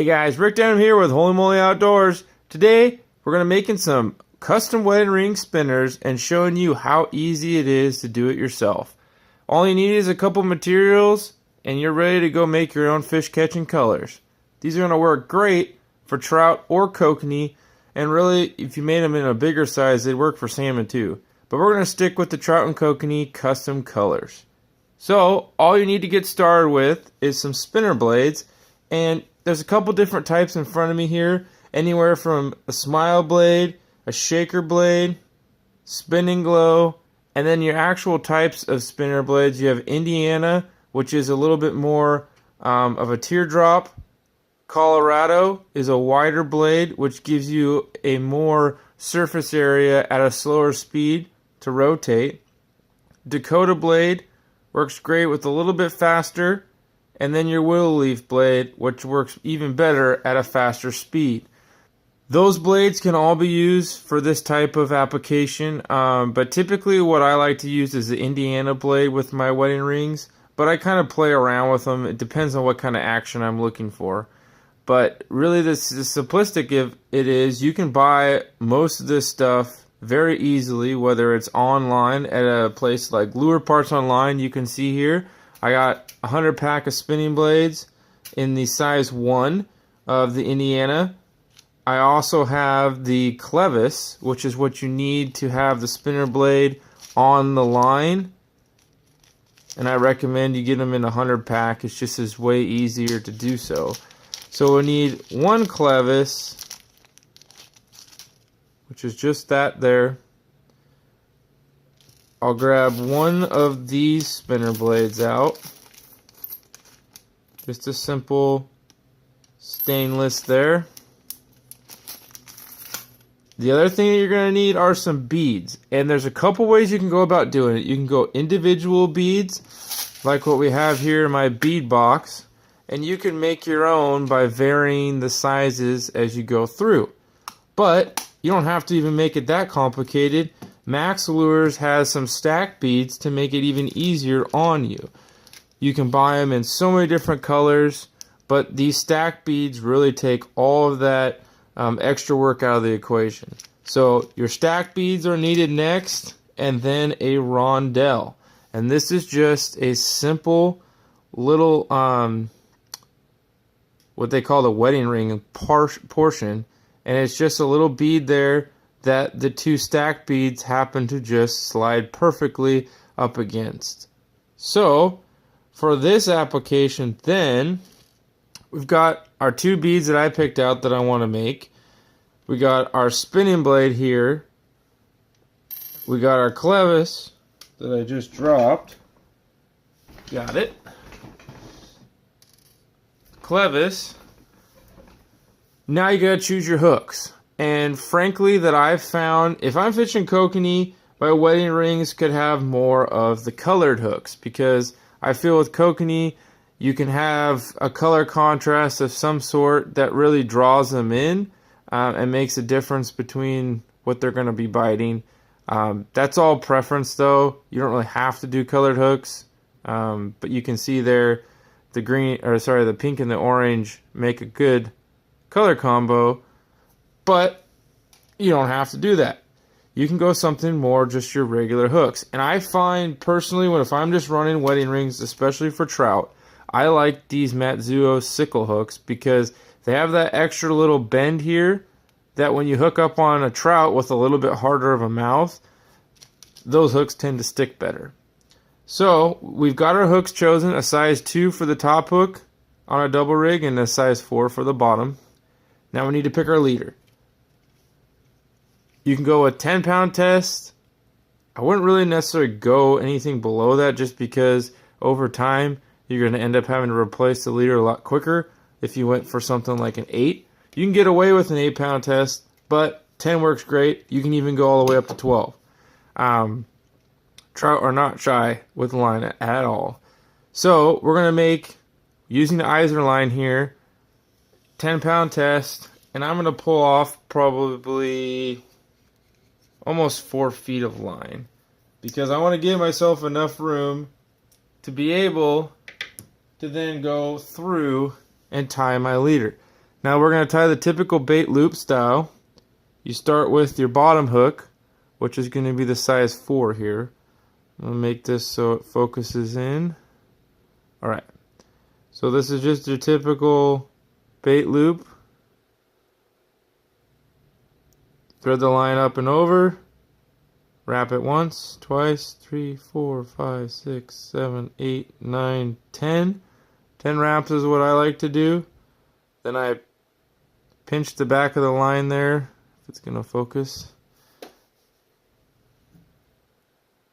Hey guys, Rick down here with Holy Moly Outdoors. Today we're going to be making some custom wedding ring spinners and showing you how easy it is to do it yourself. All you need is a couple materials and you're ready to go make your own fish catching colors. These are going to work great for trout or kokanee, and really if you made them in a bigger size they'd work for salmon too. But we're going to stick with the trout and kokanee custom colors. So all you need to get started with is some spinner blades, and there's a couple different types in front of me here, anywhere from a smile blade, a shaker blade, spinning glow, and then your actual types of spinner blades. You have Indiana, which is a little bit more of a teardrop. Colorado is a wider blade, which gives you a more surface area at a slower speed to rotate. Dakota blade works great with a little bit faster. And then your willow leaf blade, which works even better at a faster speed. Those blades can all be used for this type of application, but typically what I like to use is the Indiana blade with my wedding rings, but I kind of play around with them. It depends on what kind of action I'm looking for. But really the simplistic it is, you can buy most of this stuff very easily, whether it's online at a place like Lurepartsonline. You can see here I got 100 pack of spinning blades in the size 1 of the Indiana. I also have the Clevis, which is what you need to have the spinner blade on the line. And I recommend you get them in a 100 pack. It's just as way easier to do so. So we need one Clevis, which is just that there. I'll grab one of these spinner blades out. Just a simple stainless there. The other thing that you're going to need are some beads. And there's a couple ways you can go about doing it. You can go individual beads, like what we have here in my bead box. And you can make your own by varying the sizes as you go through. But you don't have to even make it that complicated. Macks Lures has some stack beads to make it even easier on you. You can buy them in so many different colors, but these stack beads really take all of that extra work out of the equation. So your stack beads are needed next, and then a rondelle. And this is just a simple little, what they call the wedding ring portion, and it's just a little bead there that the two stack beads happen to just slide perfectly up against. So for this application then, we've got our two beads that I picked out that I want to make. We got our spinning blade here. We got our Clevis that I just dropped. Got it. Clevis. Now you gotta choose your hooks. And frankly, that I've found, if I'm fishing kokanee, my wedding rings could have more of the colored hooks, because I feel with kokanee, you can have a color contrast of some sort that really draws them in and makes a difference between what they're going to be biting. That's all preference though. You don't really have to do colored hooks, but you can see there the pink and the orange make a good color combo. But you don't have to do that. You can go something more just your regular hooks. And I find personally, if I'm just running wedding rings, especially for trout, I like these Matzuo sickle hooks because they have that extra little bend here that when you hook up on a trout with a little bit harder of a mouth, those hooks tend to stick better. So we've got our hooks chosen, a size 2 for the top hook on a double rig and a size 4 for the bottom. Now we need to pick our leader. You can go a 10-pound test. I wouldn't really necessarily go anything below that, just because over time you're going to end up having to replace the leader a lot quicker if you went for something like an 8. You can get away with an 8-pound test, but 10 works great. You can even go all the way up to 12. Trout are not shy with line at all. So we're going to make, using the Izorline here, 10-pound test, and I'm going to pull off probably almost 4 feet of line, because I want to give myself enough room to be able to then go through and tie my leader. Now we're going to tie the typical bait loop style. You start with your bottom hook, which is going to be the size 4 here. I'm going to make this so it focuses in. Alright, so this is just your typical bait loop. Thread the line up and over. Wrap it once, twice, 3, 4, 5, 6, 7, 8, 9, 10. 10 wraps is what I like to do. Then I pinch the back of the line there, if it's going to focus.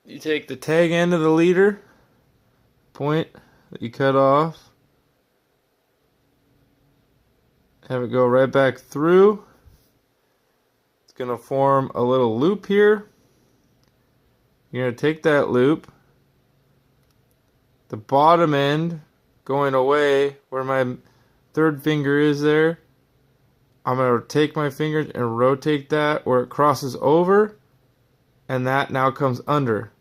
You take the tag end of the leader, point that you cut off, have it go right back through. It's going to form a little loop here. You're going to take that loop, the bottom end going away where my third finger is there. I'm going to take my fingers and rotate that where it crosses over, and that now comes under.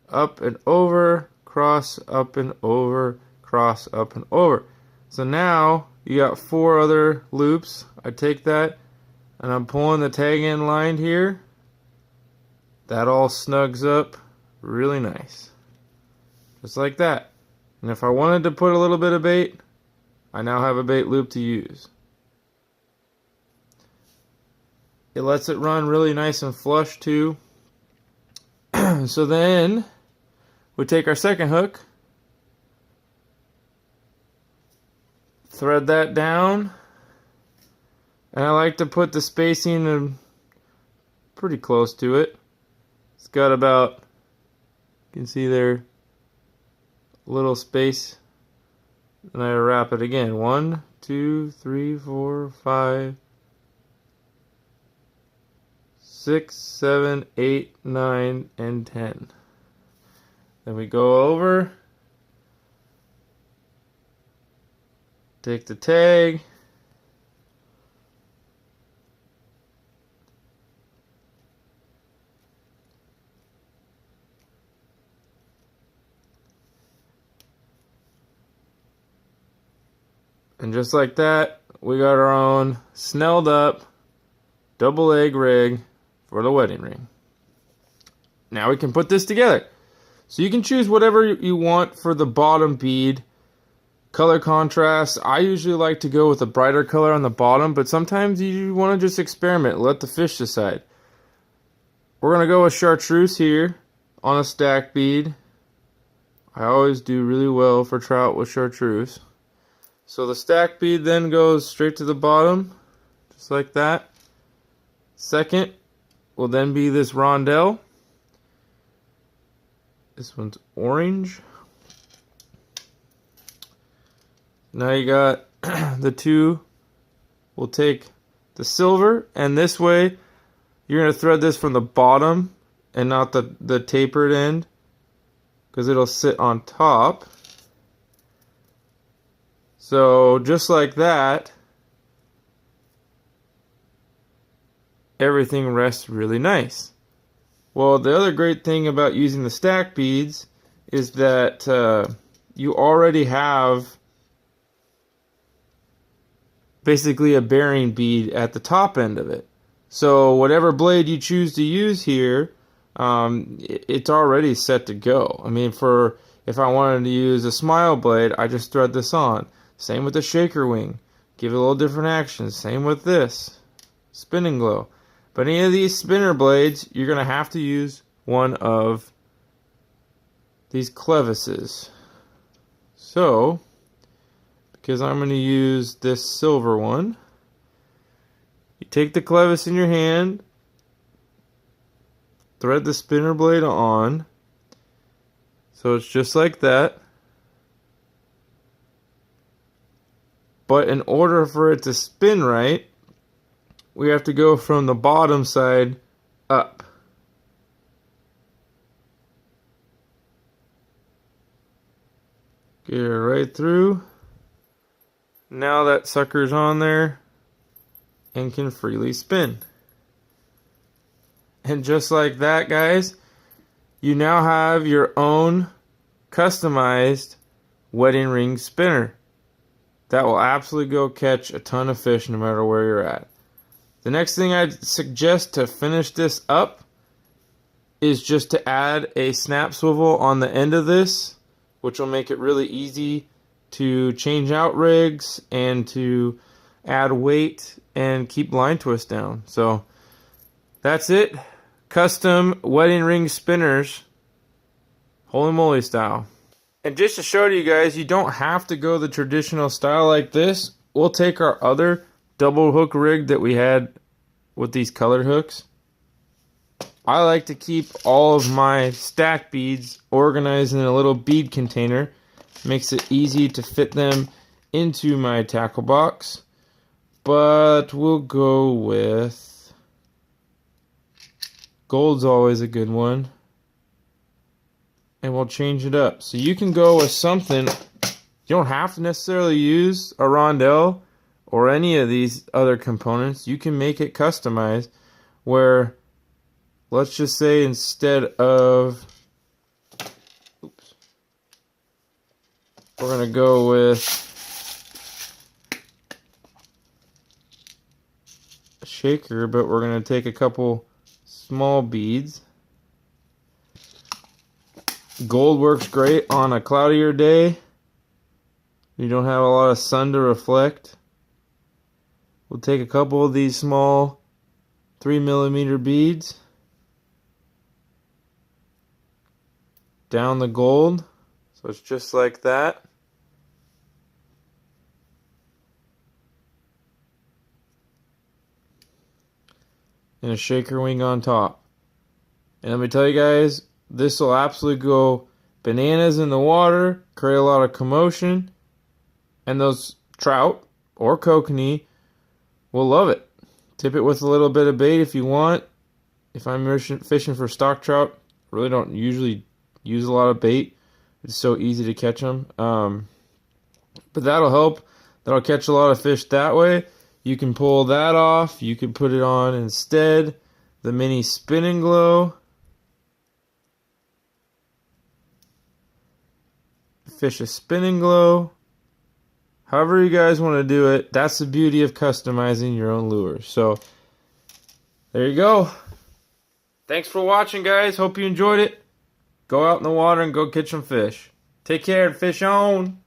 Up and over, cross, up and over, cross, up and over. So now you got 4 other loops. I take that and I'm pulling the tag end line here. That all snugs up really nice. Just like that. And if I wanted to put a little bit of bait, I now have a bait loop to use. It lets it run really nice and flush too. So then we take our second hook, thread that down, and I like to put the spacing pretty close to it. It's got about, you can see there, a little space. And I wrap it again. 1, 2, 3, 4, 5, 6, 7, 8, 9, and 10. Then we go over, take the tag, and just like that, we got our own snelled up double egg rig for the wedding ring. Now we can put this together. So you can choose whatever you want for the bottom bead. Color contrast, I usually like to go with a brighter color on the bottom, but sometimes you want to just experiment, let the fish decide. We're going to go with Chartreuse here on a stack bead. I always do really well for trout with Chartreuse. So the stack bead then goes straight to the bottom, just like that. Second will then be this Rondelle. This one's orange. Now you got the two. We'll take the silver, and this way you're going to thread this from the bottom and not the tapered end, because it'll sit on top. So just like that, everything rests really nice. Well, the other great thing about using the stack beads is that you already have basically a bearing bead at the top end of it. So whatever blade you choose to use here, it's already set to go. I mean, if I wanted to use a smile blade, I just thread this on. Same with the shaker wing. Give it a little different action. Same with this spinning glow. But any of these spinner blades, you're going to have to use one of these Clevises. So, because I'm going to use this silver one, you take the Clevis in your hand, thread the spinner blade on, so it's just like that. But in order for it to spin right, we have to go from the bottom side up. Get it right through. Now that sucker's on there and can freely spin. And just like that, guys, you now have your own customized wedding ring spinner. that will absolutely go catch a ton of fish no matter where you're at. The next thing I'd suggest to finish this up is just to add a snap swivel on the end of this, which will make it really easy to change out rigs and to add weight and keep line twist down. So that's it. Custom wedding ring spinners, Holy Moly style. And just to show you guys, you don't have to go the traditional style like this. We'll take our other double hook rig that we had with these colored hooks. I like to keep all of my stack beads organized in a little bead container. Makes it easy to fit them into my tackle box. But we'll go with gold's always a good one. And we'll change it up. So you can go with something. You don't have to necessarily use a Rondelle or any of these other components. You can make it customized where, let's just say instead of, we're going to go with a shaker, but we're going to take a couple small beads. Gold works great on a cloudier day. You don't have a lot of sun to reflect. We'll take a couple of these small 3mm beads. Down the gold. So it's just like that. And a shaker wing on top. And let me tell you guys, this will absolutely go bananas in the water, create a lot of commotion, and those trout or kokanee will love it. Tip it with a little bit of bait if you want. If I'm fishing for stock trout, I really don't usually use a lot of bait. It's so easy to catch them. But that'll help. That'll catch a lot of fish that way. You can pull that off. You can put it on instead. The mini spinning glow. Fish a spinning glow. However you guys want to do it. That's the beauty of customizing your own lures. So there you go. Thanks for watching, guys. Hope you enjoyed it. Go out in the water and go catch some fish. Take care and fish on.